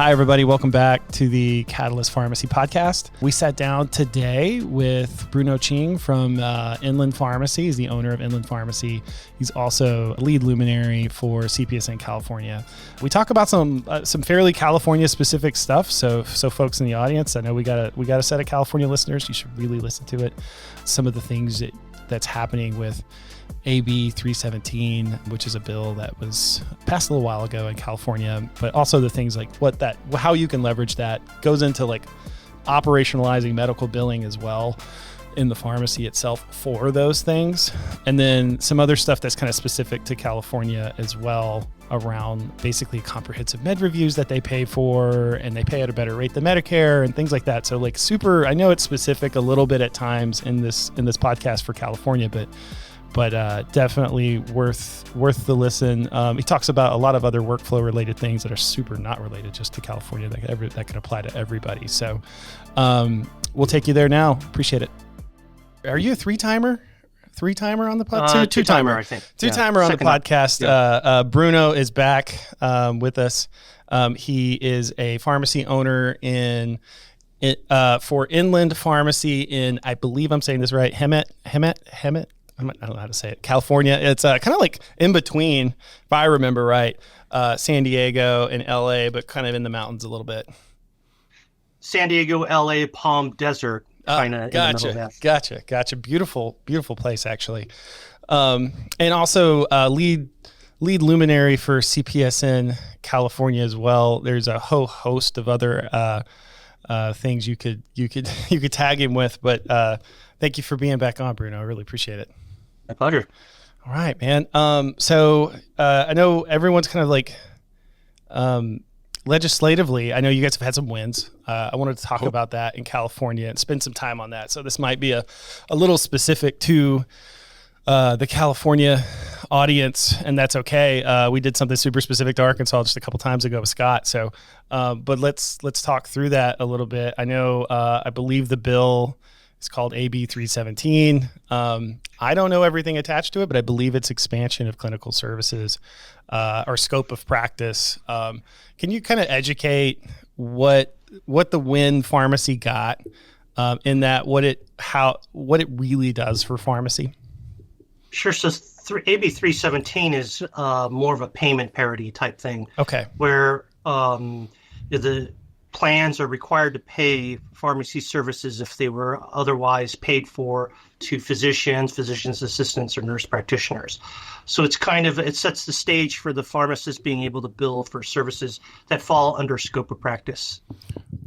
Hi, everybody. Welcome back to the Catalyst Pharmacy podcast. We sat down today with Bruno Tching from Inland Pharmacy. He's the owner of Inland Pharmacy. He's also a lead luminary for CPSN California. We talk about some fairly California-specific stuff. So folks in the audience, I know we got a set of California listeners. You should really listen to it. Some of the things that's happening with AB317, which is a bill that was passed a little while ago in California, but also the things like how you can leverage that goes into like operationalizing medical billing as well in the pharmacy itself for those things. And then some other stuff that's kind of specific to California as well around basically comprehensive med reviews that they pay for, and they pay at a better rate than Medicare and things like that. So like I know it's specific a little bit at times in this podcast for California, but definitely worth the listen. He talks about a lot of other workflow related things that are super not related just to California that can apply to everybody. So we'll take you there now. Appreciate it. Are you a three-timer on the podcast? Two-timer, I think. Two-timer on the podcast. Yeah. Bruno is back with us. He is a pharmacy owner for Inland Pharmacy in, I believe I'm saying this right, Hemet. I don't know how to say it. California. It's kind of like in between, if I remember right, San Diego and LA, but kind of in the mountains a little bit. San Diego, LA, Palm Desert, kind of in the middle of that. Gotcha. Beautiful place, actually. And also lead luminary for CPSN California as well. There's a whole host of other things you could tag him with, but thank you for being back on, Bruno. I really appreciate it. My pleasure. All right, man. So I know everyone's kind of like legislatively, I know you guys have had some wins. I wanted to talk about that in California and spend some time on that. So this might be a little specific to the California audience, and that's okay. We did something super specific to Arkansas just a couple times ago with Scott. So, but let's talk through that a little bit. I know, I believe the bill is called AB317. I don't know everything attached to it, but I believe it's expansion of clinical services or scope of practice. Can you kind of educate what the win pharmacy got in that, what it really does for pharmacy? Sure. So AB317 is more of a payment parity type thing. Okay. Where the plans are required to pay pharmacy services if they were otherwise paid for to physicians assistants, or nurse practitioners. So it sets the stage for the pharmacist being able to bill for services that fall under scope of practice.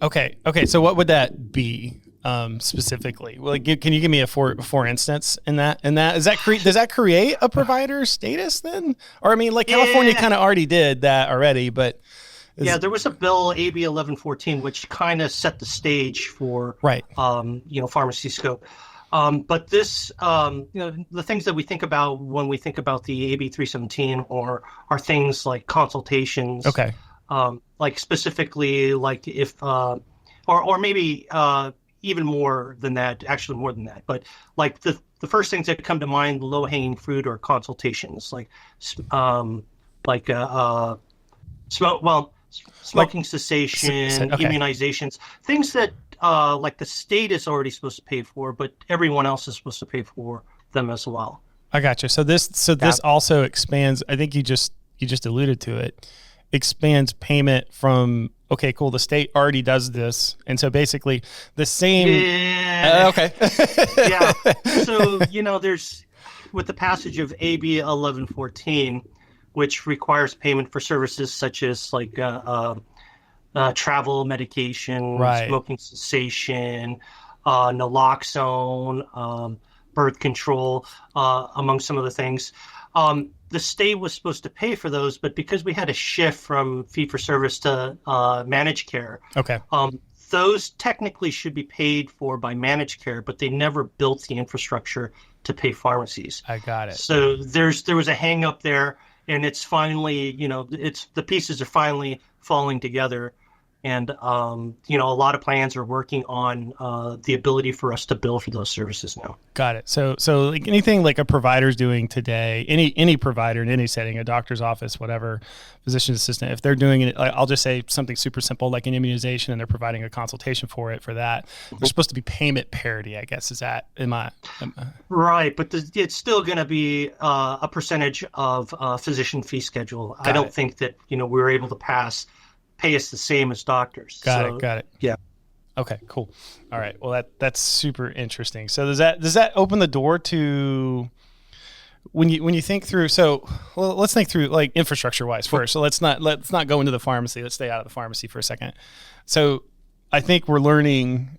Okay. So what would that be specifically? Well, can you give me a for instance in that? Does that create a provider status then? Or I mean, like California kind of already did that already, but. There was a bill, AB 1114, which kind of set the stage for pharmacy scope. But this, the things that we think about when we think about the AB 317 are things like consultations. Okay. Like specifically, like if or maybe even more than that. Actually, more than that. But like the first things that come to mind, low hanging fruit, or consultations, smoking cessation, immunizations, things that like the state is already supposed to pay for, but everyone else is supposed to pay for them as well. I got you. So this also expands. I think you just alluded to it. Expands payment from. Okay, cool. The state already does this, and so basically the same. Yeah. Okay. Yeah. So there's with the passage of AB 1114. Which requires payment for services such as like travel medication, smoking cessation, naloxone, birth control, among some of the things. The state was supposed to pay for those, but because we had a shift from fee-for-service to managed care, those technically should be paid for by managed care, but they never built the infrastructure to pay pharmacies. I got it. So there was a hang up there. And it's finally, the pieces are finally falling together. And, a lot of plans are working on the ability for us to bill for those services now. Got it. So like anything like a provider's doing today, any provider in any setting, a doctor's office, whatever, physician assistant, if they're doing it, I'll just say something super simple like an immunization, and they're providing a consultation for that, there's supposed to be payment parity, I guess. Is that, Right, but it's still going to be a percentage of physician fee schedule. I don't think that, we were able to pay us the same as doctors. Got it. Yeah. Okay, cool. All right. Well, that's super interesting. So does that open the door to when you think through? So let's think through like infrastructure wise first. So let's not go into the pharmacy. Let's stay out of the pharmacy for a second. So I think we're learning.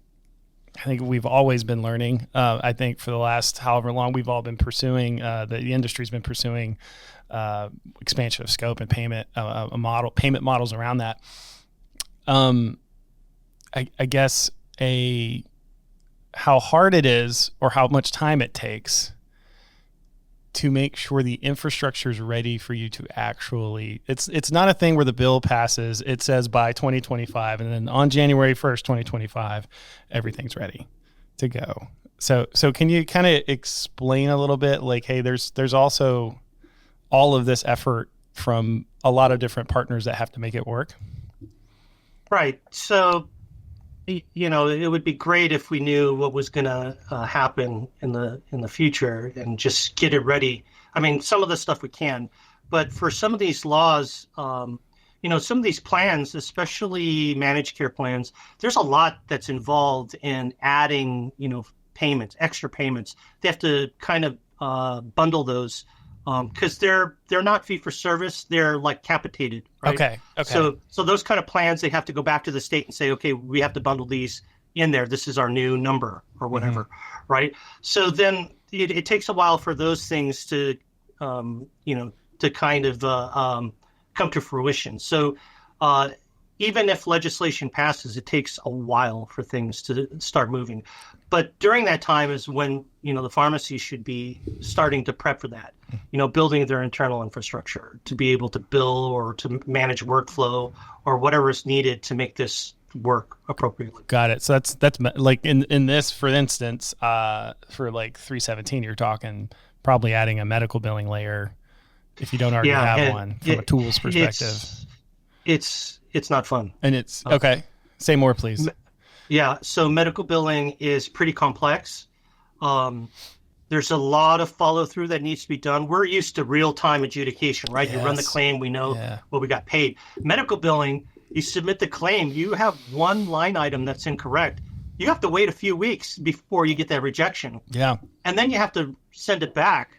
I think we've always been learning. I think for the last however long we've all been pursuing, the industry's been pursuing expansion of scope and payment models around that. I guess how hard it is or how much time it takes to make sure the infrastructure is ready for you to actually, it's not a thing where the bill passes, it says by 2025, and then on January 1st, 2025, everything's ready to go. So can you kind of explain a little bit like, hey, there's also all of this effort from a lot of different partners that have to make it work? Right. So, it would be great if we knew what was going to happen in the future and just get it ready. I mean, some of the stuff we can, but for some of these laws, some of these plans, especially managed care plans, there's a lot that's involved in adding, payments, extra payments. They have to kind of bundle those because they're not fee for service. They're like capitated, right? Okay. So those kind of plans, they have to go back to the state and say, okay, we have to bundle these in there. This is our new number or whatever, right? So then it takes a while for those things to, to kind of come to fruition. So even if legislation passes, it takes a while for things to start moving. But during that time is when, the pharmacy should be starting to prep for that, building their internal infrastructure to be able to bill or to manage workflow or whatever is needed to make this work appropriately. Got it. So that's like in this, for instance, for like 317, you're talking probably adding a medical billing layer if you don't already have one from a tools perspective. It's not fun. And it's okay. Say more, please. Yeah. So medical billing is pretty complex. There's a lot of follow through that needs to be done. We're used to real time adjudication, right? Yes. You run the claim, we know what we got paid. Medical billing, you submit the claim, you have one line item that's incorrect. You have to wait a few weeks before you get that rejection. Yeah. And then you have to send it back.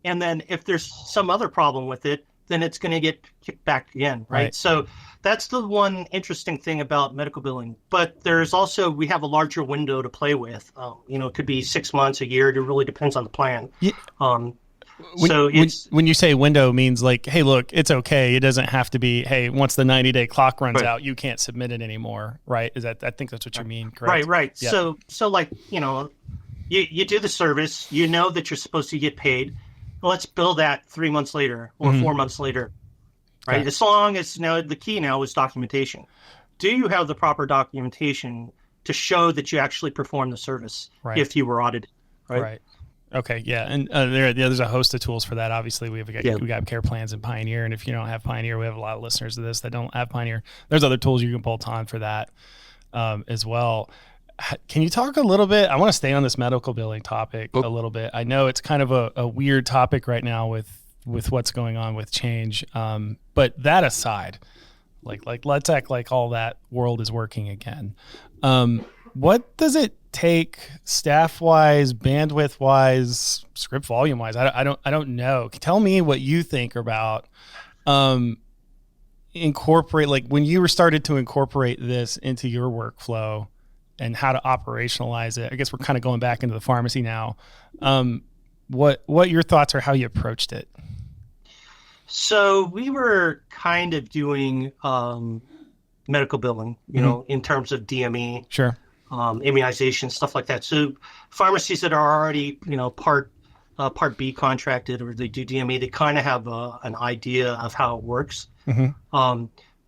And then if there's some other problem with it, then it's going to get kicked back again, right? So that's the one interesting thing about medical billing. But there's also, we have a larger window to play with. It could be 6 months, a year. It really depends on the plan. Yeah. When you say window means like, hey, look, it's okay. It doesn't have to be, hey, once the 90-day clock runs out, you can't submit it anymore, right? I think that's what you mean, correct? Right. Yep. So like, you do the service, that you're supposed to get paid. Let's bill that 3 months later or 4 months later, right? Okay. As long as the key now is documentation. Do you have the proper documentation to show that you actually performed the service if you were audited, right? Right. Okay. Yeah. And there's a host of tools for that. Obviously, we got care plans and Pioneer. And if you don't have Pioneer, we have a lot of listeners to this that don't have Pioneer. There's other tools you can bolt on for that as well. Can you talk a little bit? I want to stay on this medical billing topic a little bit. I know it's kind of a weird topic right now with what's going on with change. But that aside, like let's act like all that world is working again. What does it take staff wise, bandwidth wise, script volume wise? I don't know. Tell me what you think about incorporate, like when you were started to incorporate this into your workflow and how to operationalize it. I guess we're kind of going back into the pharmacy now. What your thoughts are, how you approached it? So we were kind of doing medical billing, in terms of DME, sure, immunization, stuff like that. So pharmacies that are already, Part B contracted or they do DME, they kind of have an idea of how it works.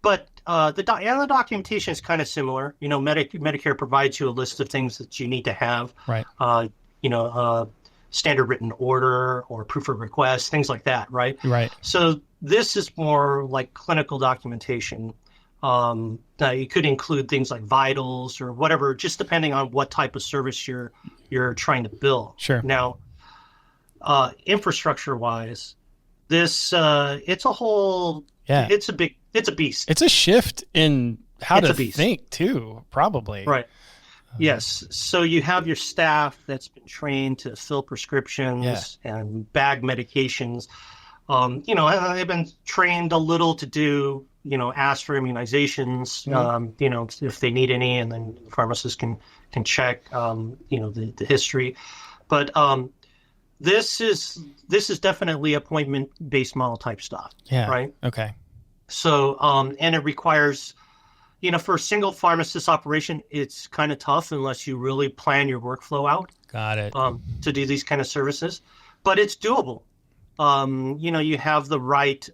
But the documentation is kind of similar. Medicare provides you a list of things that you need to have. Right. Standard written order or proof of request, things like that. Right. Right. So this is more like clinical documentation. You could include things like vitals or whatever, just depending on what type of service you're trying to bill. Sure. Now, infrastructure wise, this it's a whole. Yeah. It's a beast. It's a shift in how to think too, probably. Right. Yes. So you have your staff that's been trained to fill prescriptions and bag medications. They've been trained a little to do, ask for immunizations, if they need any, and then the pharmacist can check, the history. But this is definitely appointment-based model type stuff. Yeah. Right. Okay. So, and it requires, for a single pharmacist operation, it's kind of tough unless you really plan your workflow out. Got it. To do these kind of services, but it's doable. You have the right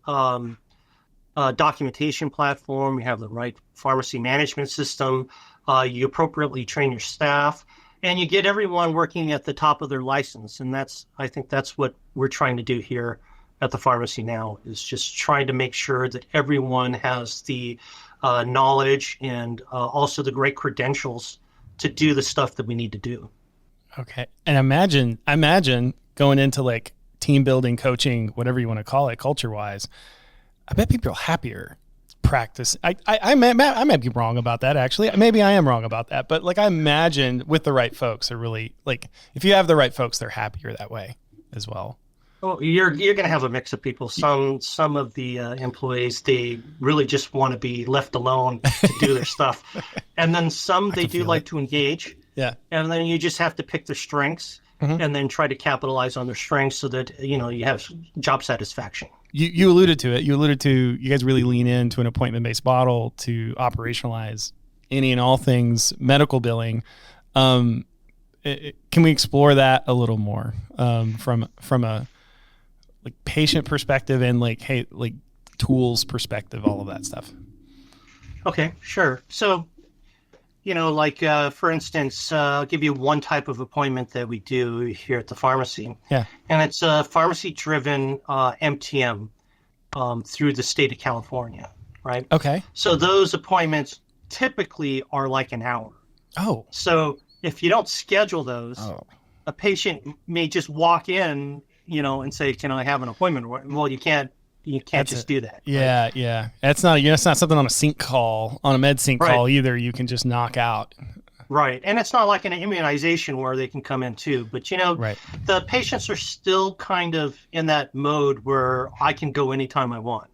documentation platform, you have the right pharmacy management system, you appropriately train your staff, and you get everyone working at the top of their license. And I think that's what we're trying to do here at the pharmacy now, is just trying to make sure that everyone has the knowledge and also the great credentials to do the stuff that we need to do. Okay. And imagine going into like team building, coaching, whatever you want to call it, culture wise. I bet people are happier practice. I might be wrong about that, actually. Maybe I am wrong about that. But like, I imagine with the right folks are really like, if you have the right folks, they're happier that way as well. Well, you're going to have a mix of people. Some of the employees, they really just want to be left alone to do their stuff. And then some, they do like to engage. Yeah. And then you just have to pick their strengths and then try to capitalize on their strengths so that, you have job satisfaction. You alluded to it. You guys really lean into an appointment-based model to operationalize any and all things medical billing. Can we explore that a little more from a like patient perspective and like tools perspective, all of that stuff? Okay, sure. So, for instance, I'll give you one type of appointment that we do here at the pharmacy. Yeah. And it's a pharmacy-driven MTM through the state of California, right? Okay. So those appointments typically are like an hour. Oh. So if you don't schedule those, a patient may just walk in, and say, "Can I have an appointment?" Well, you can't. You can't just do that. Yeah, right? Yeah. It's not something on a sync call, on a med sync call either. You can just knock out. Right. And it's not like an immunization where they can come in too. But, the patients are still kind of in that mode where I can go anytime I want.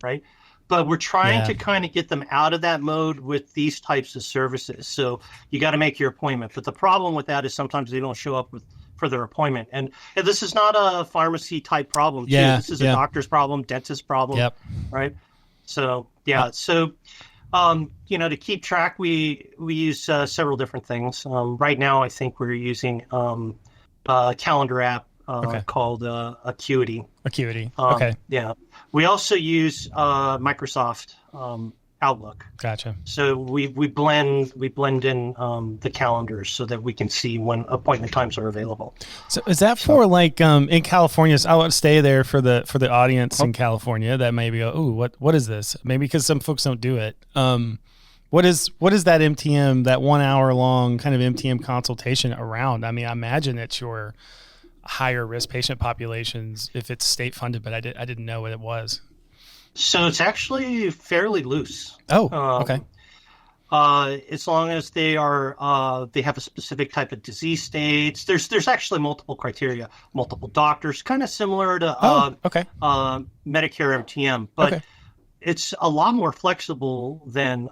Right. But we're trying to kind of get them out of that mode with these types of services. So you got to make your appointment. But the problem with that is sometimes they don't show up for their appointment. And this is not a pharmacy type problem too. Yeah, this is a doctor's problem, dentist problem, right? So, So, to keep track, we use several different things. Right now, I think we're using a calendar app called Acuity. Acuity, okay. Yeah. We also use Microsoft Outlook. Gotcha. So we blend in the calendars so that we can see when appointment times are available. So is that for like in California? I want to stay there for the audience in California that maybe go, ooh, what is this? Maybe because some folks don't do it. What is that MTM, that 1 hour long kind of MTM consultation around? I mean, I imagine it's your higher risk patient populations if it's state funded, but I didn't know what it was. So it's actually fairly loose. Oh, okay. As long as they have a specific type of disease states. There's actually multiple criteria, multiple doctors, kind of similar to Medicare MTM, but it's a lot more flexible than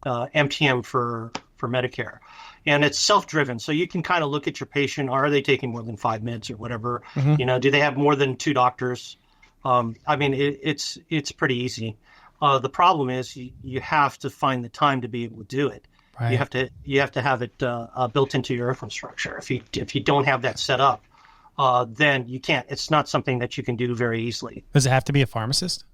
MTM for Medicare. And it's self-driven, so you can kind of look at your patient. Are they taking more than 5 meds or whatever? Do they have more than 2 doctors? It's pretty easy. The problem is you have to find the time to be able to do it. Right. You have to have it built into your infrastructure. If you don't have that set up, then you can't. It's not something that you can do very easily. Does it have to be a pharmacist?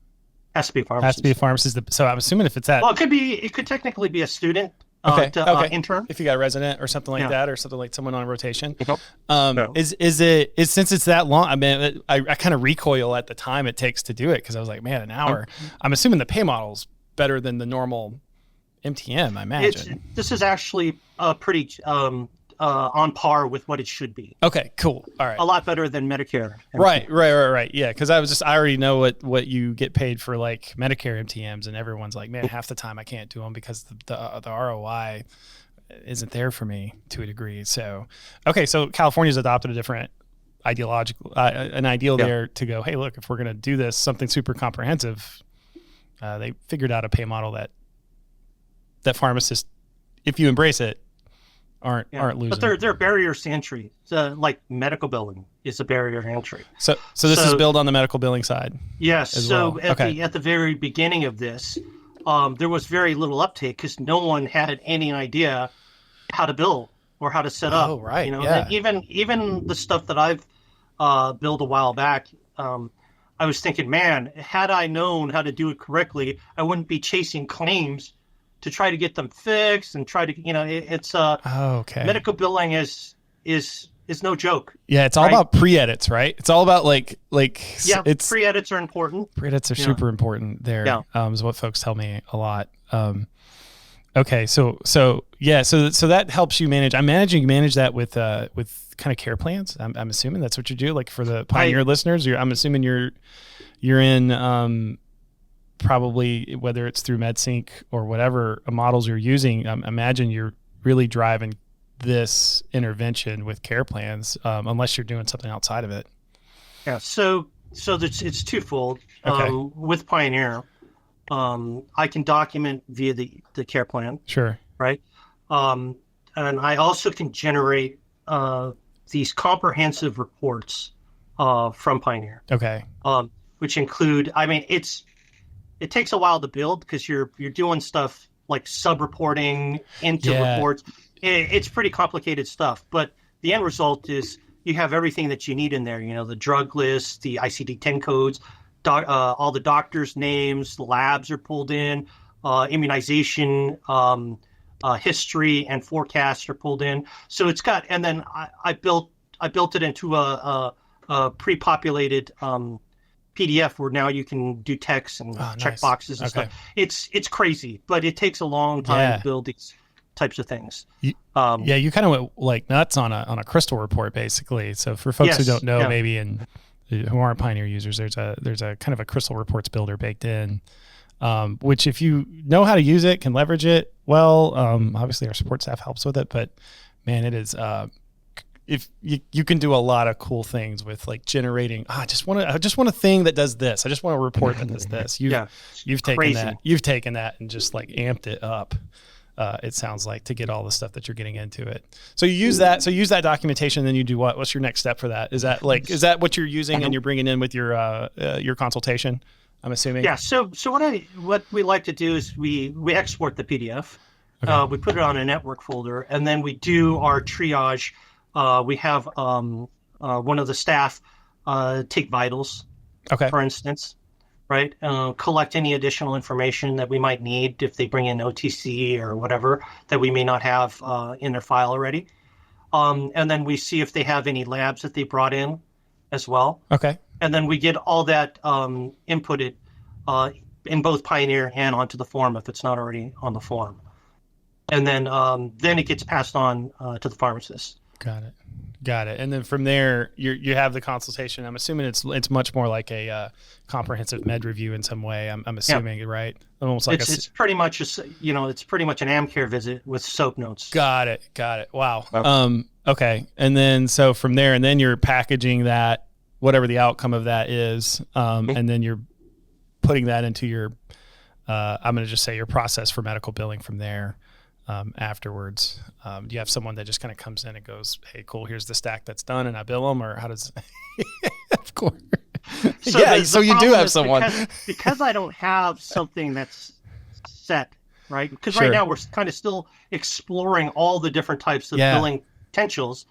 Has to be a pharmacist. Has to be a pharmacist. So I'm assuming if it's at... Well, it could technically be a student. Intern. If you got a resident or something like that, or something like someone on rotation. No. Is since it's that long, I mean, I kind of recoil at the time it takes to do it, because I was like, man, an hour. I'm assuming the pay model's better than the normal MTM, I imagine. This is actually pretty on par with what it should be. Okay, cool. All right. A lot better than Medicare. Right. Yeah, because I already know what you get paid for like Medicare MTMs, and everyone's like, man, half the time I can't do them because the ROI isn't there for me to a degree. So, okay, so California's adopted a different an ideal there to go, hey, look, if we're going to do this, something super comprehensive, they figured out a pay model that pharmacists, if you embrace it, aren't losing. But there are barriers to entry. So, like medical billing is a barrier to entry. So this is built on the medical billing side. Yes. So at the very beginning of this, there was very little uptake because no one had any idea how to bill or how to set up. Oh, right. And even the stuff that I've built a while back, I was thinking, man, had I known how to do it correctly, I wouldn't be chasing claims to try to get them fixed and try to, it's medical billing is no joke. Yeah, it's all about pre-edits, right? It's all about pre-edits are important. Pre-edits are super important there. Is what folks tell me a lot. Okay, so that helps you manage. I'm manage that with kind of care plans. I'm assuming that's what you do. Like for the Pioneer listeners, I'm assuming you're in probably, whether it's through MedSync or whatever models you're using. Imagine you're really driving this intervention with care plans, unless you're doing something outside of it. Yeah. So it's twofold. Okay. With Pioneer, I can document via the care plan. Sure. Right. And I also can generate these comprehensive reports from Pioneer. Okay. Which include, it takes a while to build because you're doing stuff like sub-reporting into reports. It's pretty complicated stuff, but the end result is you have everything that you need in there. The drug list, the ICD-10 codes, all the doctors' names, the labs are pulled in, immunization history and forecasts are pulled in. So it's got, and then I built it into a pre-populated PDF where now you can do text and check boxes and stuff. It's crazy, but it takes a long time to build these types of things. You kind of went like nuts on a crystal report, basically. So for folks who don't know, maybe and who aren't Pioneer users, there's a kind of a crystal reports builder baked in, which if you know how to use it, can leverage it well. Obviously our support staff helps with it, but man, it is. If you can do a lot of cool things with like generating, I just want a thing that does this. I just want a report that does this. You've taken that and just like amped it up. It sounds like, to get all the stuff that you're getting into it. So you use that. So you use that documentation, then you do what? What's your next step for that? Is that what you're using and you're bringing in with your consultation? I'm assuming. Yeah. So what we like to do is we export the PDF. Okay. We put it on a network folder, and then we do our triage. We have one of the staff take vitals, for instance, right? Collect any additional information that we might need if they bring in OTC or whatever that we may not have in their file already. And then we see if they have any labs that they brought in as well. Okay. And then we get all that inputted in both Pioneer and onto the form if it's not already on the form. And then it gets passed on to the pharmacist. Got it. And then from there, you have the consultation. I'm assuming it's much more like a comprehensive med review in some way. I'm assuming, right? Almost like it's pretty much it's pretty much an AmCare visit with soap notes. Got it. Wow. Okay. And then so from there, and then you're packaging that, whatever the outcome of that is, and then you're putting that into your I'm going to just say your process for medical billing from there. Afterwards, do you have someone that just kind of comes in and goes, hey, cool, here's the stack that's done, and I bill them? Or how does of course. So you do have someone. Because I don't have something that's set, right? Because right now we're kind of still exploring all the different types of billing potentials.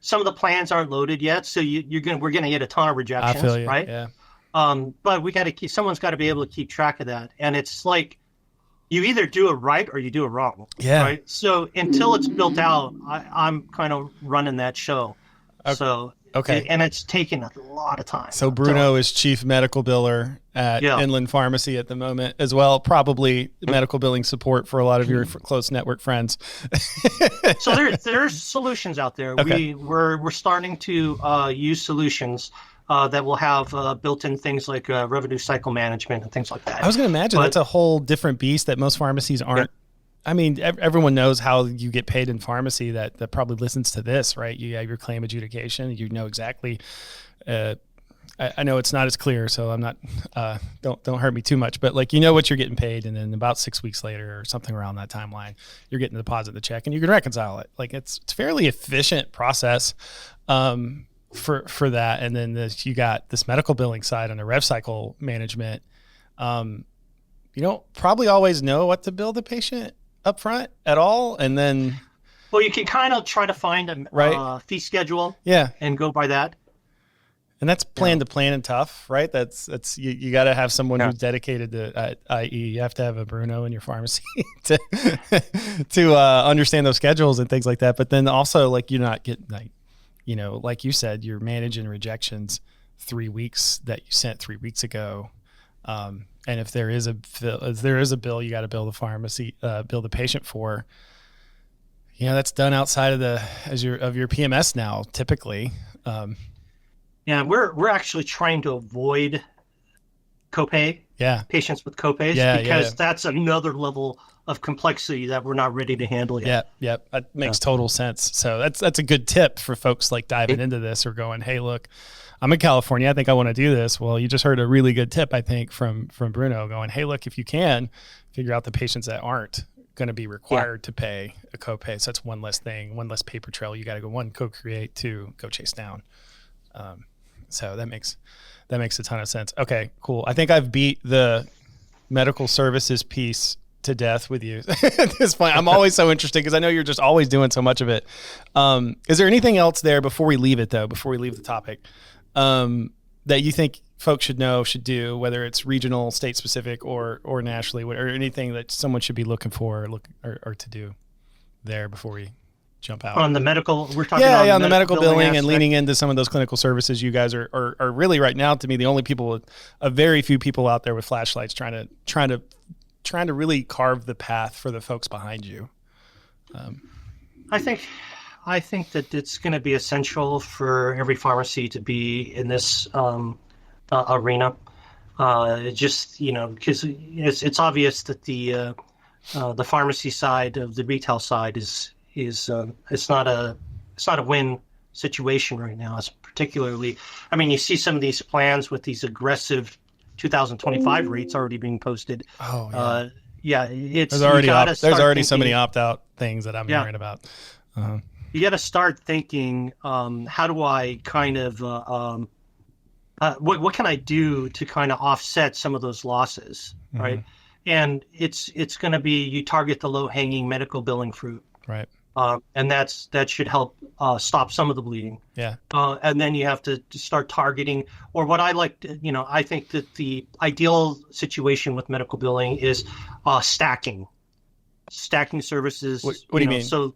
Some of the plans aren't loaded yet, so we're going to get a ton of rejections, right? Yeah. But someone's got to be able to keep track of that. And it's like, you either do it right or you do it wrong. Yeah. Right. So until it's built out, I'm kind of running that show. Okay. So, and it's taken a lot of time. So Bruno is chief medical biller at Inland Pharmacy at the moment as well. Probably medical billing support for a lot of your close network friends. So there's solutions out there. Okay. We're starting to use solutions that will have built-in things like revenue cycle management and things like that. I was going to imagine that's a whole different beast that most pharmacies aren't. I mean, everyone knows how you get paid in pharmacy that probably listens to this, right? You have your claim adjudication. You know exactly. I know it's not as clear, so I'm not. Don't hurt me too much, but like, you know what you're getting paid, and then about 6 weeks later or something around that timeline, you're getting to deposit the check, and you can reconcile it. Like it's fairly efficient process. For that, and then you got this medical billing side on the rev cycle management. You don't probably always know what to bill the patient up front at all, and then you can kind of try to find a fee schedule, and go by that. And that's plan to plan and tough, right? That's you got to have someone who's dedicated to, i.e., you have to have a Bruno in your pharmacy to understand those schedules and things like that. But then also, like, you're not getting like you said, you're managing rejections 3 weeks that you sent 3 weeks ago. And if there is a bill, you got to bill the pharmacy, bill the patient for. That's done outside of your PMS now, typically. We're actually trying to avoid copay. Patients with copays, because that's another level of complexity that we're not ready to handle yet. That makes total sense. So that's a good tip for folks like diving into this or going, hey, look, I'm in California, I think I want to do this. Well, you just heard a really good tip, I think, from Bruno, going, hey, look, if you can figure out the patients that aren't going to be required to pay a copay. So that's one less thing, one less paper trail. You got to go, one, co-create, two, go chase down. So that makes a ton of sense. Okay, cool. I think I've beat the medical services piece to death with you at this point. I'm always so interested because I know you're just always doing so much of it. Is there anything else there before we leave it, though, before we leave the topic, that you think folks should know, should do, whether it's regional, state specific, or nationally, or anything that someone should be looking for or to do there before we jump out? On the medical, we're talking about on the medical billing and leaning into some of those clinical services. You guys are really, right now, to me, the only people, a very few people out there with flashlights trying to really carve the path for the folks behind you. I think that it's going to be essential for every pharmacy to be in this arena. Just because it's obvious that the pharmacy side of the retail side is it's not a win situation right now. It's particularly, you see some of these plans with these aggressive 2025 rates already being posted. Oh yeah. There's already so many opt-out things that I'm hearing about. You got to start thinking, how do I kind of what can I do to kind of offset some of those losses, right? And it's going to be, you target the low-hanging medical billing fruit, right? And that should help stop some of the bleeding. And then you have to start targeting, or what I like to, I think that the ideal situation with medical billing is stacking services. What do you mean? So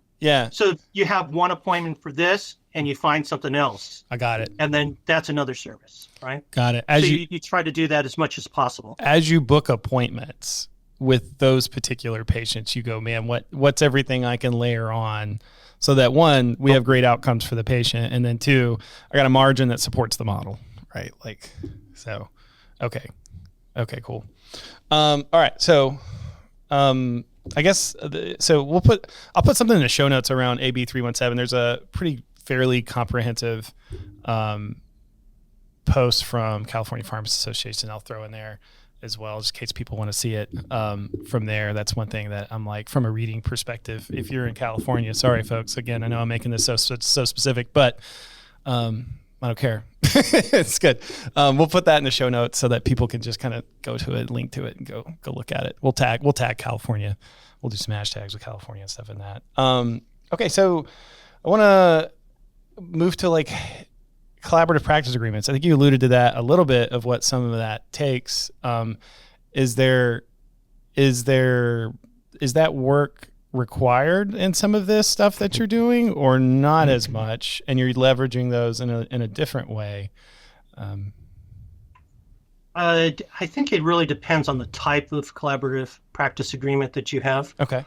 you have one appointment for this, and you find something else. I got it. And then that's another service, right? Got it. You try to do that as much as possible. As you book appointments with those particular patients, you go, man, what's everything I can layer on so that, one, we have great outcomes for the patient, and then two, I got a margin that supports the model, right? Like, so, okay, cool. All right, so I guess I'll put something in the show notes around AB317. There's a pretty fairly comprehensive post from California Pharmacists Association I'll throw in there as well, just in case people want to see it from there. That's one thing that I'm like, from a reading perspective, if you're in California, sorry folks, again, I know I'm making this so specific, but I don't care. It's good. We'll put that in the show notes so that people can just kind of go to it, link to it, and go look at it. We'll tag California. We'll do some hashtags with California and stuff in that. Okay, so I want to move to like collaborative practice agreements. I think you alluded to that a little bit of what some of that takes. Is that work required in some of this stuff that you're doing, or not as much, and you're leveraging those in a different way? I think it really depends on the type of collaborative practice agreement that you have. Okay.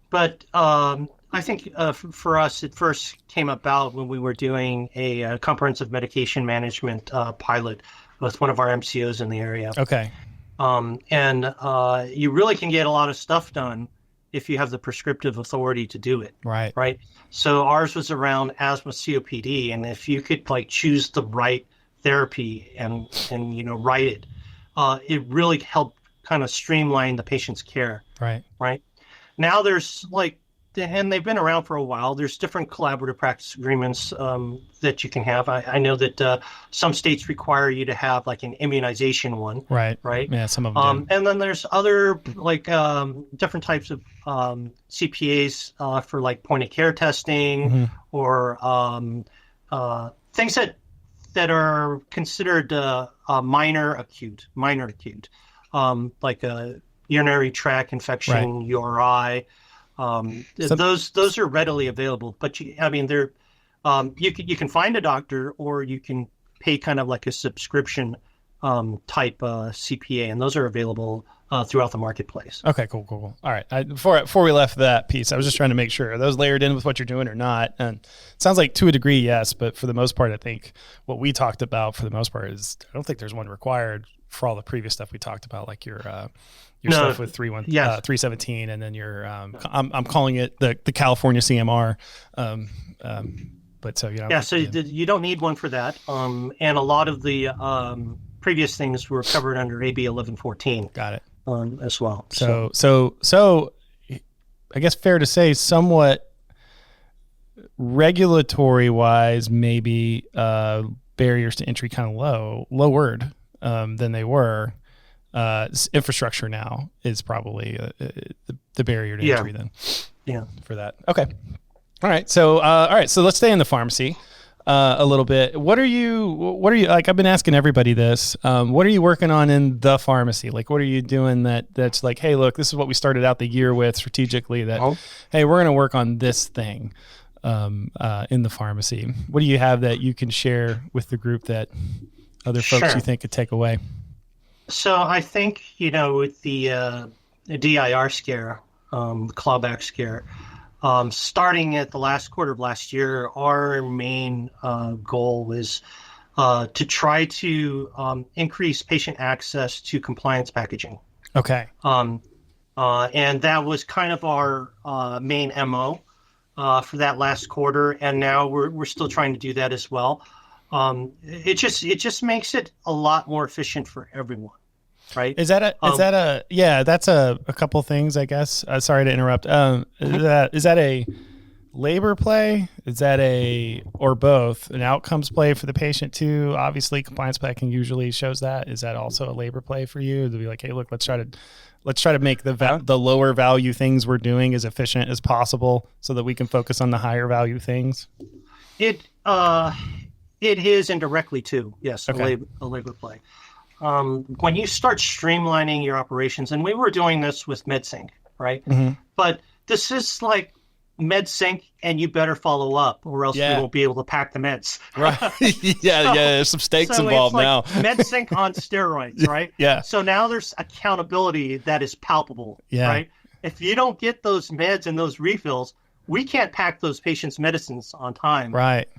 But I think for us, it first came about when we were doing a comprehensive medication management pilot with one of our MCOs in the area. Okay. And you really can get a lot of stuff done if you have the prescriptive authority to do it. Right. Right. So ours was around asthma COPD, and if you could choose the right therapy and write it, it really helped kind of streamline the patient's care. Right. Right. Now there's and they've been around for a while. There's different collaborative practice agreements that you can have. I know that some states require you to have an immunization one. Right. Right. Yeah, some of them do. And then there's other different types of CPAs for point of care testing, or things that are considered minor acute, like a urinary tract infection, URI. Those are readily available, but they're you can find a doctor, or you can pay kind of like a subscription type CPA, and those are available throughout the marketplace. Okay, cool. All right. Before we left that piece, I was just trying to make sure, are those layered in with what you're doing or not? And it sounds like to a degree, yes, but for the most part, I think what we talked about for the most part is I don't think there's one required for all the previous stuff we talked about, like your stuff with 317, and then your I'm calling it the California CMR. But so so you don't need one for that. And a lot of the previous things were covered under AB 1114. Got it. As well. So I guess fair to say, somewhat regulatory wise, maybe barriers to entry kind of lowered than they were. Infrastructure now is probably the barrier to entry then. Yeah. For that. Okay. All right. So let's stay in the pharmacy a little bit. What are you like? I've been asking everybody this. What are you working on in the pharmacy? Like, what are you doing that's like, hey, look, this is what we started out the year with strategically, that, hey, we're going to work on this thing in the pharmacy. What do you have that you can share with the group that other folks you think could take away? So I think, with the DIR scare, the clawback scare, starting at the last quarter of last year, our main goal was to try to increase patient access to compliance packaging. Okay. And that was kind of our main MO for that last quarter, and now we're still trying to do that as well. It just makes it a lot more efficient for everyone. Right. That's a couple things, I guess. Sorry to interrupt. Is that a labor play? Is that or both, an outcomes play for the patient too? Obviously compliance packing usually shows that. Is that also a labor play for you to be like, hey, look, let's try to make the lower value things we're doing as efficient as possible so that we can focus on the higher value things? It is indirectly too. Yes. Okay. A labor play. When you start streamlining your operations, and we were doing this with MedSync, right? Mm-hmm. But this is like MedSync, and you better follow up, or else you won't be able to pack the meds. Right? There's some stakes involved now. MedSync on steroids, right? Yeah. So now there's accountability that is palpable, right? If you don't get those meds and those refills, we can't pack those patients' medicines on time, right,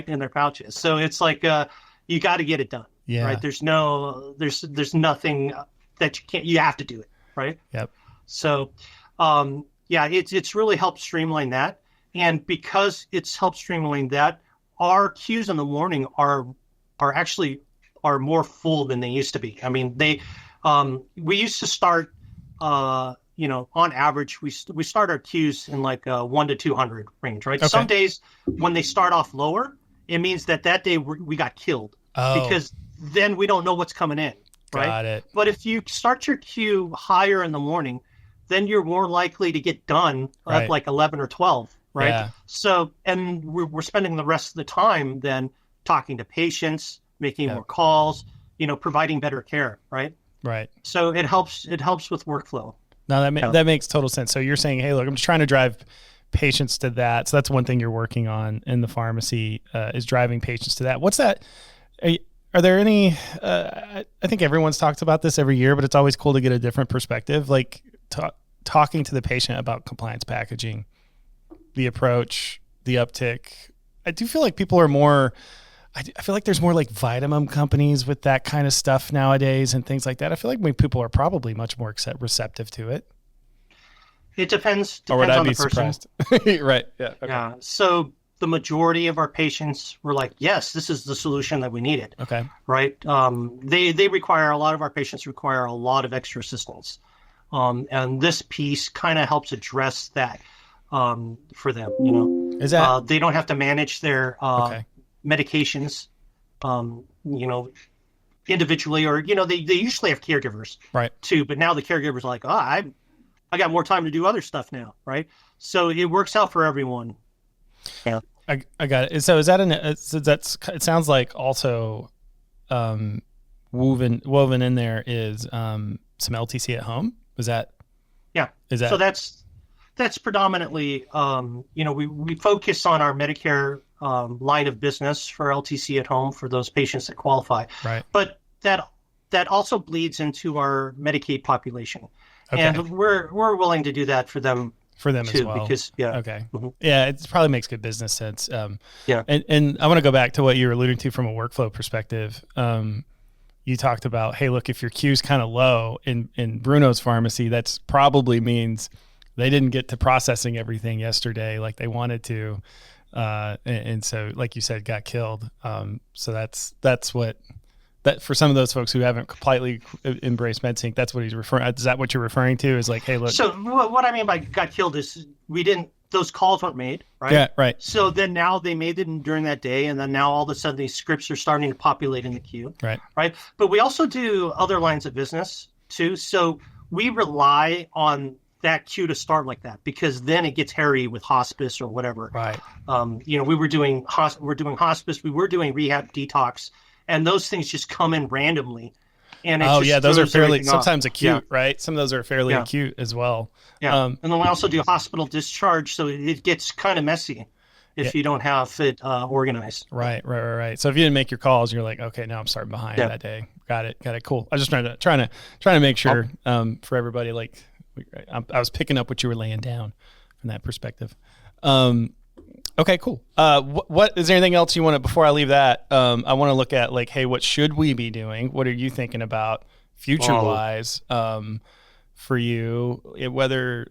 in their pouches. So it's like you got to get it done. Yeah. Right. There's nothing that you can't. You have to do it. Right. Yep. So, it's really helped streamline that, and because it's helped streamline that, our queues in the morning are actually more full than they used to be. I mean, we used to start, on average, we start our queues in 1 to 200 range. Right. Okay. Some days when they start off lower, it means that day we got killed. Because then we don't know what's coming in, right? Got it. But if you start your queue higher in the morning, then you're more likely to get done at 11 or 12 right? Yeah. So, and we're spending the rest of the time then talking to patients, making more calls, providing better care, right? Right. So it helps with workflow. No, that makes total sense. So you're saying, hey, look, I'm just trying to drive patients to that. So that's one thing you're working on in the pharmacy, is driving patients to that. What's that? Are there any, I think everyone's talked about this every year, but it's always cool to get a different perspective, like talking to the patient about compliance packaging, the approach, the uptick. I do feel like people are more, I feel like there's more like vitamin companies with that kind of stuff nowadays and things like that. I feel like people are probably much more receptive to it. It depends or would I on be the person. Surprised? Right. Yeah. Okay. Yeah. So the majority of our patients were like, yes, this is the solution that we needed. Okay. Right. They require, a lot of our patients require a lot of extra assistance. And this piece kind of helps address that for them. Is that they don't have to manage their medications, individually, or they usually have caregivers, right? Too, but now the caregivers are like, I got more time to do other stuff now, right? So it works out for everyone. Yeah, I got it. So is that it sounds like also woven in there is some LTC at home. Is that? Yeah. Is that? So that's predominantly, we focus on our Medicare line of business for LTC at home for those patients that qualify. Right. But that also bleeds into our Medicaid population. Okay. And we're willing to do that for them too, as well. Because okay. Mm-hmm. Yeah, it probably makes good business sense. Yeah. And I want to go back to what you were alluding to from a workflow perspective. You talked about, hey, look, if your queue's kind of low in Bruno's pharmacy, that's probably means they didn't get to processing everything yesterday like they wanted to. And so, like you said, got killed. So that's what that for some of those folks who haven't completely embraced MedSync, that's what he's referring. Is that what you're referring to? Is like, hey, look. So what I mean by got killed is those calls weren't made, right? Yeah, right. So then now they made it during that day, and then now all of a sudden these scripts are starting to populate in the queue, right? Right. But we also do other lines of business too. So we rely on that queue to start like that, because then it gets hairy with hospice or whatever. Right. We're doing hospice, we were doing rehab detox, and those things just come in randomly. And those are fairly sometimes acute, right? Some of those are fairly acute as well. Yeah. And then we also do hospital discharge, so it gets kind of messy if you don't have it organized. Right. So if you didn't make your calls, you're like, okay, now I'm starting behind that day. Got it. Cool. I was just trying to make sure for everybody, like I was picking up what you were laying down from that perspective. Okay, cool. What is there anything else you want to, before I leave that, I want to look at like, hey, what should we be doing? What are you thinking about future wise, for you, whether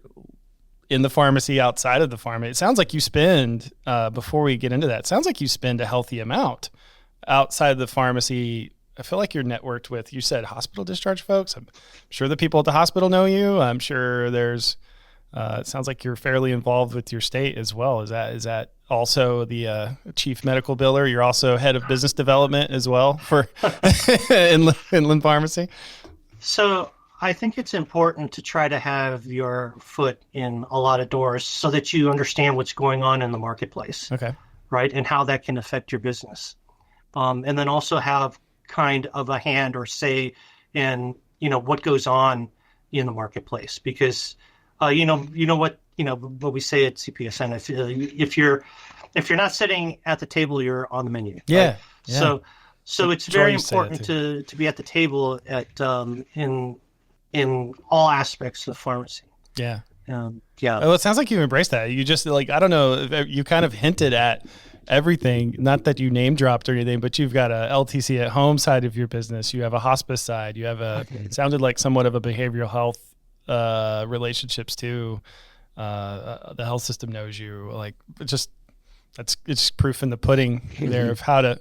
in the pharmacy, outside of the pharmacy? It sounds like you spend, before we get into that, it sounds like you spend a healthy amount outside of the pharmacy. I feel like you're networked with, you said hospital discharge folks. I'm sure the people at the hospital know you. I'm sure there's, it sounds like you're fairly involved with your state as well. Is that also the chief medical biller? You're also head of business development as well for Inland Pharmacy. So I think it's important to try to have your foot in a lot of doors so that you understand what's going on in the marketplace. Okay. Right. And how that can affect your business. And then also have kind of a hand or say in, what goes on in the marketplace, because what we say at CPSN, if you're not sitting at the table, you're on the menu. Yeah. Right? Yeah. So it's very important to be at the table at in all aspects of pharmacy. Yeah. Yeah. Well, it sounds like you embraced that. You just I don't know, you kind of hinted at everything, not that you name dropped or anything, but you've got a LTC at home side of your business. You have a hospice side. You have it sounded like somewhat of a behavioral health relationships too. The health system knows you. Like it's proof in the pudding there of how to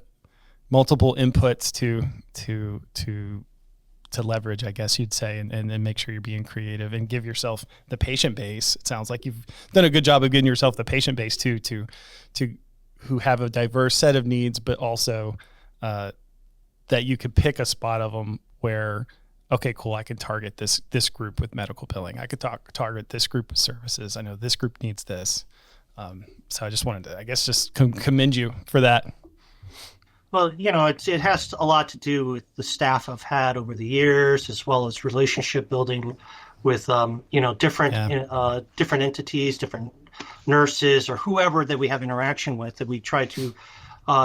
multiple inputs to leverage, I guess you'd say, and make sure you're being creative and give yourself the patient base. It sounds like you've done a good job of getting yourself the patient base too, to who have a diverse set of needs, but also that you could pick a spot of them where, okay, cool, I can target this group with medical billing. I could target this group of services. I know this group needs this. So I just wanted to, I guess, just commend you for that. Well, it has a lot to do with the staff I've had over the years, as well as relationship building with, different entities, different nurses, or whoever that we have interaction with, that we try to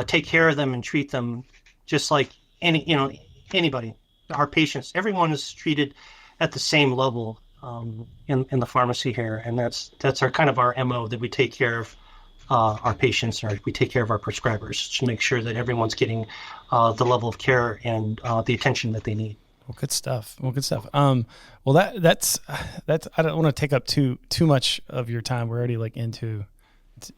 take care of them and treat them just like anybody. Our patients, everyone is treated at the same level in the pharmacy here, and that's our kind of our MO, that we take care of our patients, or we take care of our prescribers, to make sure that everyone's getting the level of care and the attention that they need. Well, good stuff. Well, that's I don't want to take up too much of your time. We're already like into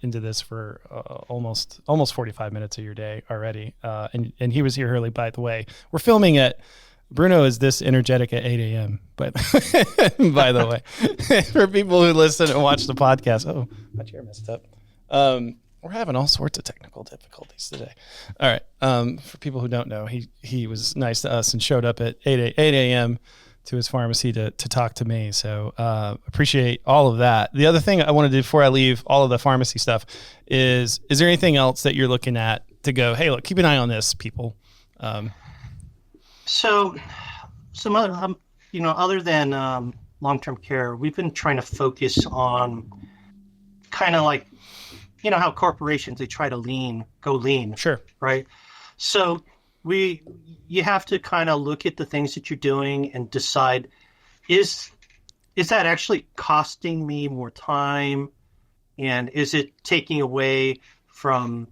this for almost 45 minutes of your day already. And he was here early, by the way. We're filming at Bruno is this energetic at 8 a.m. But by the way, for people who listen and watch the podcast, oh, my chair messed up. We're having all sorts of technical difficulties today. All right. For people who don't know, he was nice to us and showed up at 8 a.m. to his pharmacy to talk to me. So appreciate all of that. The other thing I want to do before I leave all of the pharmacy stuff is there anything else that you're looking at to go, hey, look, keep an eye on this, people? So some other, other than long-term care, we've been trying to focus on kind of like, how corporations, they try to go lean. Sure. Right. So you have to kind of look at the things that you're doing and decide, is that actually costing me more time? And is it taking away from,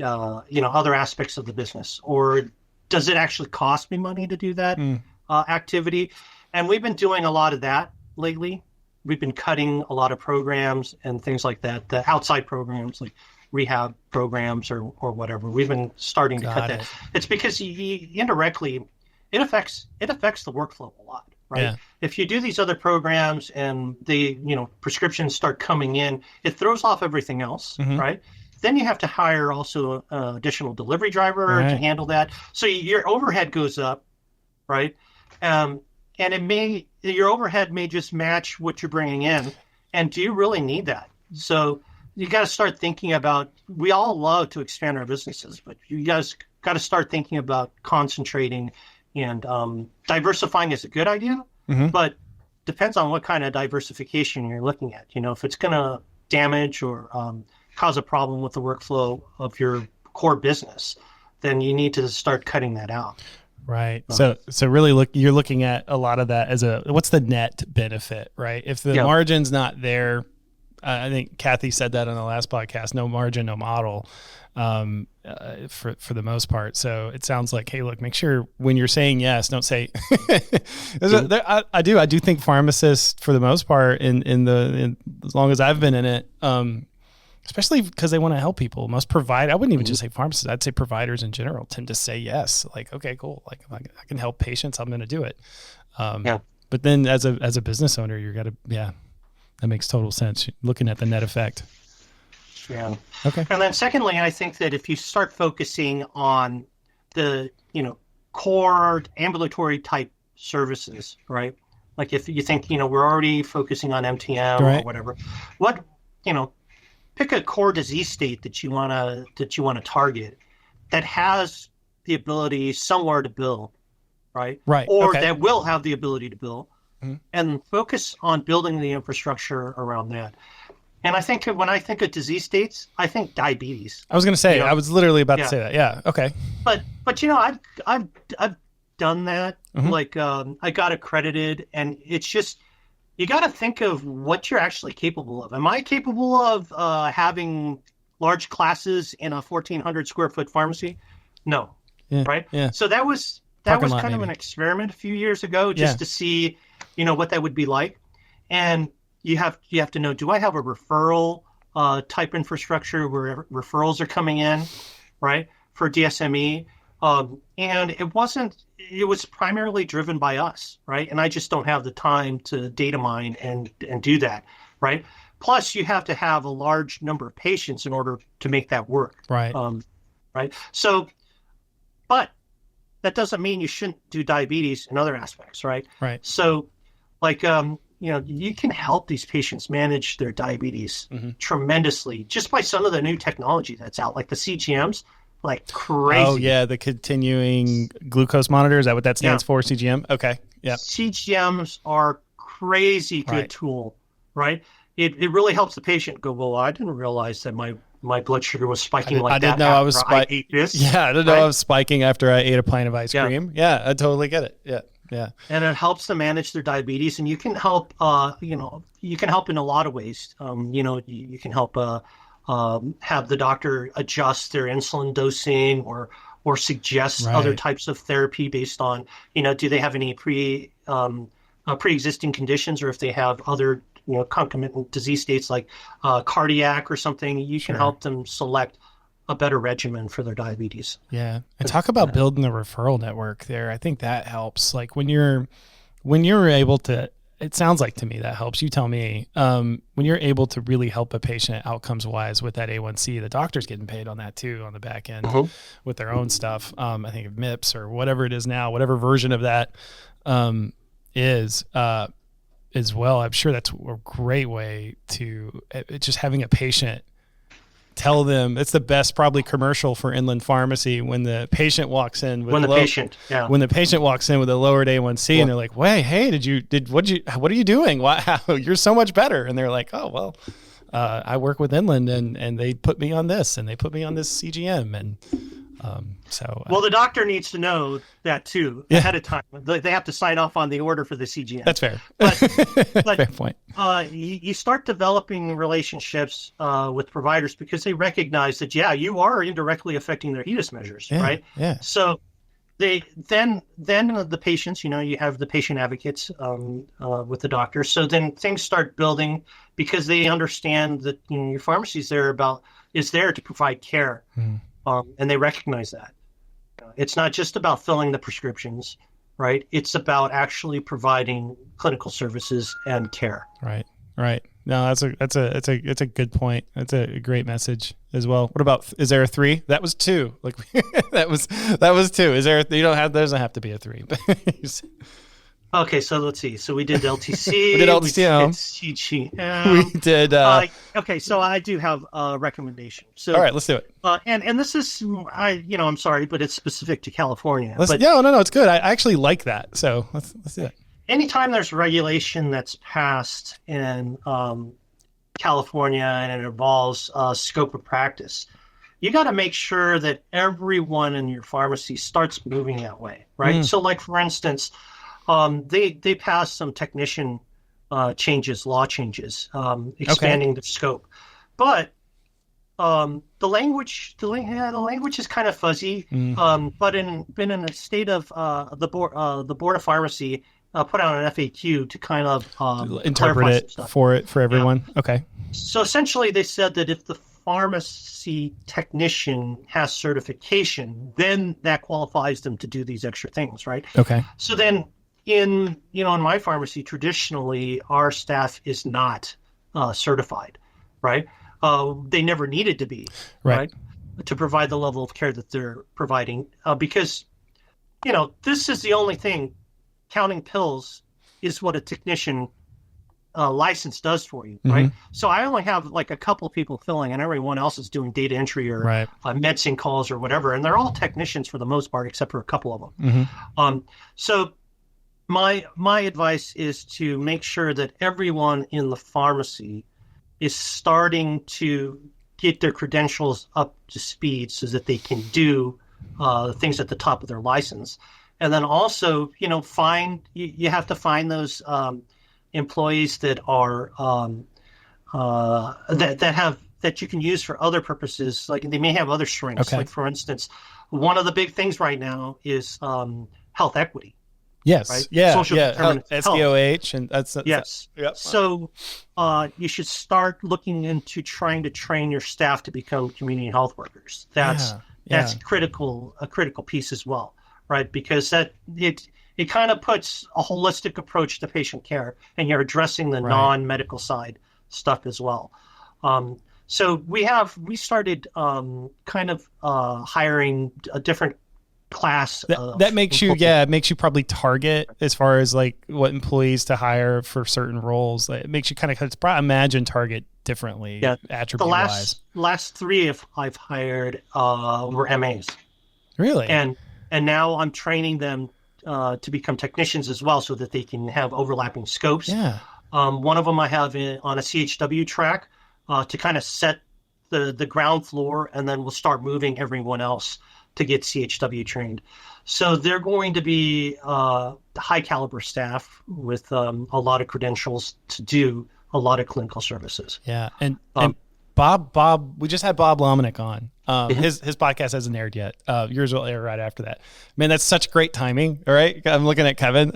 other aspects of the business? Or does it actually cost me money to do that activity? And we've been doing a lot of that lately. We've been cutting a lot of programs and things like that, the outside programs like rehab programs or whatever. We've been starting to cut that. It's because indirectly it affects the workflow a lot, right? Yeah. If you do these other programs and the prescriptions start coming in, it throws off everything else, right? Then you have to hire also an additional delivery driver to handle that. So your overhead goes up, right? And your overhead may just match what you're bringing in. And do you really need that? So you got to start thinking about, we all love to expand our businesses, but you guys got to start thinking about concentrating, and diversifying is a good idea, but depends on what kind of diversification you're looking at. If it's going to damage or cause a problem with the workflow of your core business, then you need to start cutting that out. Right. So really you're looking at a lot of that as what's the net benefit, right? If the margin's not there, I think Kathy said that on the last podcast, no margin, no model, for the most part. So it sounds like, hey, look, make sure when you're saying yes, don't say, I do think pharmacists for the most part in as long as I've been in it, especially because they want to help people. I wouldn't even just say pharmacists. I'd say providers in general tend to say yes. Like, okay, cool. Like, if I can help patients, I'm going to do it. But then as a business owner, that makes total sense. Looking at the net effect. Yeah. Okay. And then secondly, I think that if you start focusing on the, core ambulatory type services, right? Like if you think, we're already focusing on MTM or whatever, pick a core disease state that you want to target that has the ability somewhere to bill, right? Right. Or that will have the ability to bill, and focus on building the infrastructure around that. And I think when I think of disease states, I think diabetes. I was going to say, I was literally about to say that. Yeah. Okay. But I've done that. Like I got accredited, and it's just, you got to think of what you're actually capable of. Am I capable of having large classes in a 1,400 square foot pharmacy? No. Yeah. Right. Yeah. So that was kind of an experiment a few years ago, just to see, what that would be like. And you have to know, do I have a referral type infrastructure where referrals are coming in, right, for DSME? And it was primarily driven by us, right? And I just don't have the time to data mine and do that, right? Plus, you have to have a large number of patients in order to make that work. Right. Right. So, but that doesn't mean you shouldn't do diabetes and other aspects, right? Right. So, like, you can help these patients manage their diabetes tremendously just by some of the new technology that's out, like the CGMs, like crazy. Oh yeah, the continuing glucose monitor. Is that what that stands for? CGM. Okay. Yeah. CGMs are crazy good tool, right? It really helps the patient go, well, I didn't realize that my blood sugar was spiking like that. I didn't know I was spiking. I ate this. Yeah, I didn't know I was spiking after I ate a pint of ice cream. Yeah, I totally get it. Yeah. Yeah. And it helps them manage their diabetes, and you can help, you can help in a lot of ways. You can help have the doctor adjust their insulin dosing or suggest other types of therapy based on, do they have any pre-existing conditions, or if they have other, concomitant disease states like cardiac or something, you can help them select a better regimen for their diabetes. Yeah. And talk about building the referral network there. I think that helps. Like when you're able to, it sounds like to me that helps. You tell me, when you're able to really help a patient outcomes wise with that A1C, the doctor's getting paid on that too, on the back end with their own stuff. I think of MIPS or whatever it is now, whatever version of that, is, as well. I'm sure that's a great way to just having a patient tell them. It's the best probably commercial for inland pharmacy when the patient walks in with when the patient walks in with a lowered A1C and they're like, "Wait, hey, what are you doing? Wow, you're so much better." And they're like, "Oh, well, I work with Inland and they put me on this and they put me on this CGM." And the doctor needs to know that too ahead of time. They have to sign off on the order for the CGM. That's fair. But fair point. You start developing relationships with providers because they recognize that you are indirectly affecting their HEDIS measures, right? Yeah. So they then the patients, you have the patient advocates with the doctor. So then things start building because they understand that your pharmacy is there to provide care. And they recognize that. It's not just about filling the prescriptions, right? It's about actually providing clinical services and care. Right. No, that's a good point. That's a great message as well. What about, is there a 3? That was 2. Like that was 2. Is there doesn't have to be a 3, but okay, so let's see. So we did LTC. We did LTC. We did. Okay, so I do have a recommendation. So all right, let's do it. And this is, I'm sorry, but it's specific to California. No, it's good. I actually like that. So let's do it. Anytime there's regulation that's passed in California and it involves scope of practice, you got to make sure that everyone in your pharmacy starts moving that way, right? So, like for instance. They passed some technician law changes, expanding the scope, but the language is kind of fuzzy. But in a state of the board of pharmacy put out an FAQ to kind of interpret it for everyone. Yeah. Okay. So essentially, they said that if the pharmacy technician has certification, then that qualifies them to do these extra things, right? Okay. So then. In my pharmacy, traditionally, our staff is not certified, right? They never needed to be, right? To provide the level of care that they're providing. Because, this is the only thing, counting pills is what a technician license does for you, right? So I only have like a couple of people filling and everyone else is doing data entry or medicine calls or whatever. And they're all technicians for the most part, except for a couple of them. So my advice is to make sure that everyone in the pharmacy is starting to get their credentials up to speed so that they can do things at the top of their license. And then also, you have to find those employees that are that you can use for other purposes. Like they may have other strengths. Okay. Like for instance, one of the big things right now is health equity. Yes. Right? Yeah. Social determinant health. SDOH, and that's yes. Yep. So you should start looking into trying to train your staff to become community health workers. That's a critical piece as well, right? Because it kind of puts a holistic approach to patient care, and you're addressing the non-medical side stuff as well. So we started hiring different class that makes you it makes you probably target as far as like what employees to hire for certain roles. It makes you kind of imagine target differently, attribute wise. The last three I've hired were MAs. Really? And now I'm training them to become technicians as well, so that they can have overlapping scopes. Yeah. One of them I have on a CHW track to kind of set the ground floor, and then we'll start moving everyone else to get CHW trained. So they're going to be high caliber staff with a lot of credentials to do a lot of clinical services. Yeah. And Bob, we just had Bob Lomanick on. His podcast hasn't aired yet. Yours will air right after that. Man, that's such great timing. All right. I'm looking at Kevin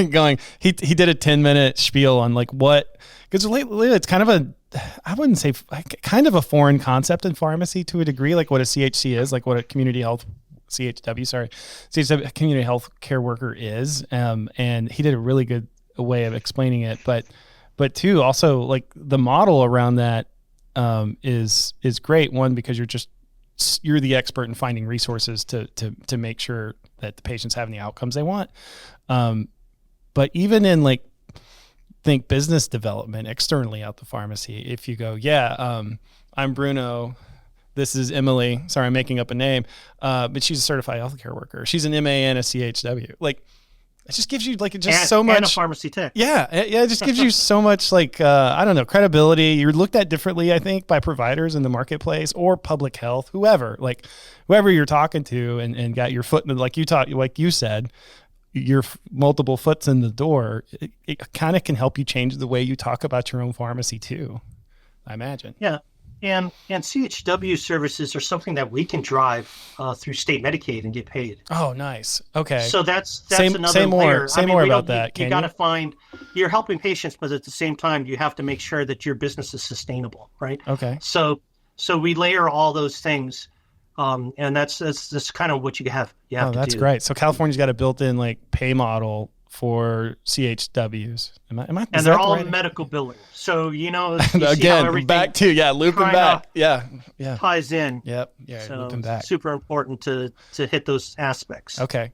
going, he did a 10-minute spiel on like because lately it's kind of I wouldn't say kind of a foreign concept in pharmacy to a degree, like what a CHC is, like what a community health CHW, community health care worker is. And he did a really good way of explaining it, but too, also like the model around that is great. One, because you're the expert in finding resources to make sure that the patients have the outcomes they want. But even in like, think business development externally out the pharmacy, if you go, I'm Bruno, this is Emily, sorry, I'm making up a name, but she's a certified healthcare worker. She's an MA and a CHW. Like, it just gives you so much. And a pharmacy tech. Yeah. It just gives you so much I don't know, credibility. You're looked at differently, I think, by providers in the marketplace or public health, whoever you're talking to and got your foot in like you said, your multiple foots in the door, it kind of can help you change the way you talk about your own pharmacy too, I imagine. Yeah. And CHW services are something that we can drive through state Medicaid and get paid. Oh, nice. Okay. So that's another layer. Say more about that. You got to find, you're helping patients, but at the same time, you have to make sure that your business is sustainable, right? Okay. So we layer all those things. And that's kind of what you have to do. That's great. So California's got a built-in like pay model for CHWs. And they're all medical billing. So, again, back to, looping back. Yeah. Ties in. Yep. Yeah. So looping back. Super important to hit those aspects. Okay.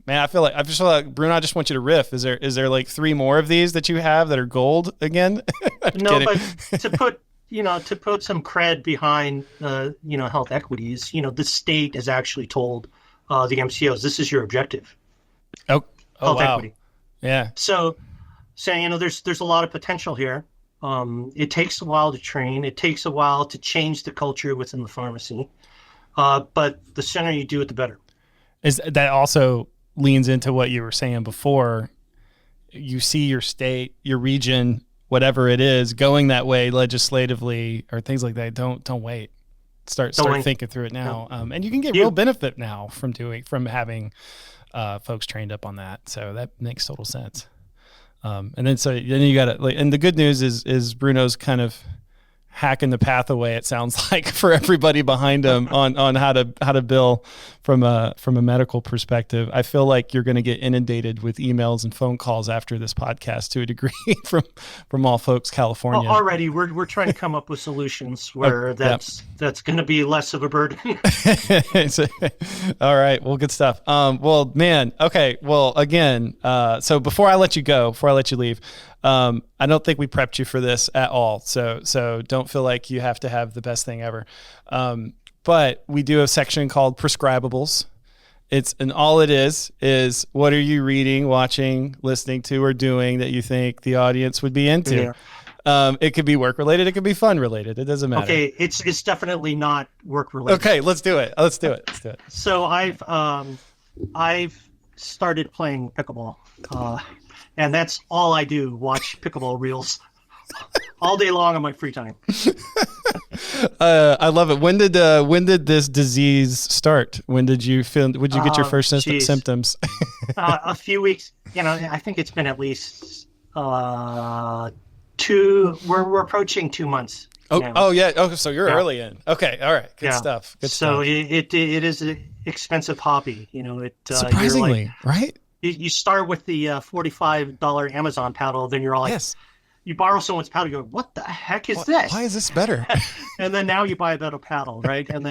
Man, I feel like Bruno, I just want you to riff. Is there like 3 more of these that you have that are gold again? No, but to put some cred behind, health equities, the state has actually told the MCOs, this is your objective. Oh, health wow. equity. Yeah. So saying, there's a lot of potential here. It takes a while to train. It takes a while to change the culture within the pharmacy. But the sooner you do it, the better. Is that also leans into what you were saying before? You see your state, your region, whatever it is, going that way legislatively or things like that. Don't wait. Start thinking through it now. And you can get real benefit now from having folks trained up on that. So that makes total sense. And then you got to and the good news is Bruno's kind of hacking the path away, it sounds like, for everybody behind him on how to bill from a medical perspective. I feel like you're going to get inundated with emails and phone calls after this podcast to a degree from all folks California. Well, already we're trying to come up with solutions where that's going to be less of a burden. All right. Well, good stuff. Well, man. Okay. Well, again, so before I let you leave, I don't think we prepped you for this at all. So don't feel like you have to have the best thing ever. But we do a section called Prescribeables. And all it is what are you reading, watching, listening to, or doing that you think the audience would be into? Yeah. It could be work related. It could be fun related. It doesn't matter. Okay. It's definitely not work related. Okay. Let's do it. So I've started playing pickleball. And that's all I do, watch pickleball reels all day long on my free time. I love it. When did this disease start? When did you get your first symptoms? A few weeks, I think it's been at least 2, we're approaching 2 months. Oh yeah. Oh, so you're early in. Okay. All right. Good stuff. So it is an expensive hobby. Surprisingly, right? You start with the $45 Amazon paddle, then you're all like, yes. you borrow someone's paddle, you go, what the heck is this? Why is this better? And then now you buy a better paddle, right? And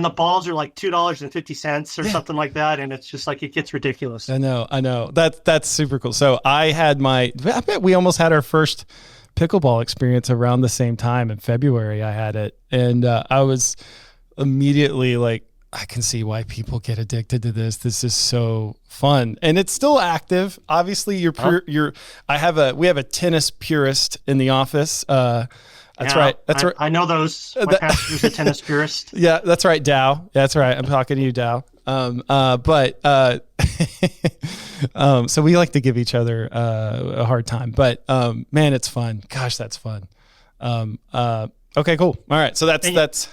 the balls are like $2.50 or something like that, and it's just like it gets ridiculous. I know. That's super cool. So I bet we almost had our first pickleball experience around the same time in February. I had it, and I was immediately like, I can see why people get addicted to this. This is so fun, and it's still active. Obviously, we have a tennis purist in the office. That's right. I know those. My pastor's a tennis purist. Yeah, that's right, Dow. That's right. I'm talking to you, Dow. So we like to give each other a hard time, but man, it's fun. Gosh, that's fun. Okay, cool. All right, so that's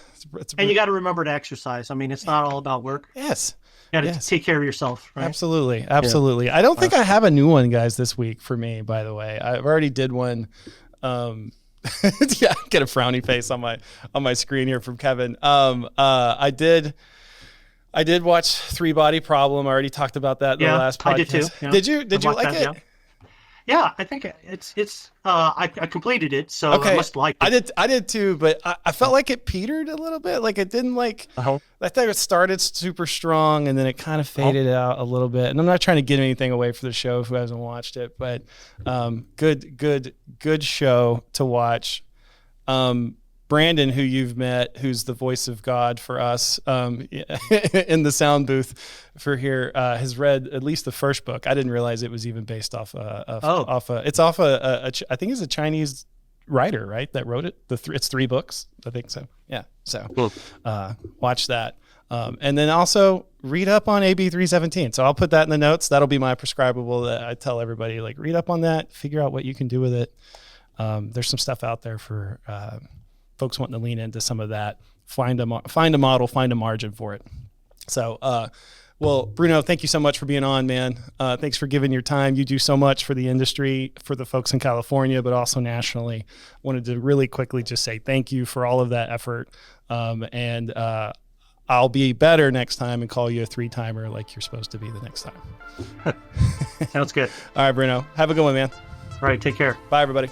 and you got to remember to exercise. I mean, it's not all about work. Yes. You got to take care of yourself, right? Absolutely. Yeah. I don't think I have a new one, guys, this week for me, by the way. I've already did one. Yeah, get a frowny face on my screen here from Kevin. I did watch Three Body Problem. I already talked about that in the last podcast. I did too. Yeah. Did you like it? Yeah, I think it's I completed it, so I must like it. I did too, but I felt like it petered a little bit. Like it didn't I think it started super strong and then it kind of faded out a little bit. And I'm not trying to give anything away for the show who hasn't watched it, but good show to watch. Brandon, who you've met, who's the voice of God for us in the sound booth for here, has read at least the first book. I didn't realize it was even based off I think it's a Chinese writer, right, that wrote it. It's 3 books, I think so. Yeah, so watch that. And then also read up on AB317. So I'll put that in the notes. That'll be my prescribable that I tell everybody, like, read up on that, figure out what you can do with it. There's some stuff out there for folks wanting to lean into some of that, find a model, find a margin for it. So, well, Bruno, thank you so much for being on, man. Thanks for giving your time. You do so much for the industry, for the folks in California, but also nationally. Wanted to really quickly just say thank you for all of that effort. And I'll be better next time and call you a 3-timer like you're supposed to be the next time. Sounds good. All right, Bruno. Have a good one, man. All right. Take care. Bye, everybody.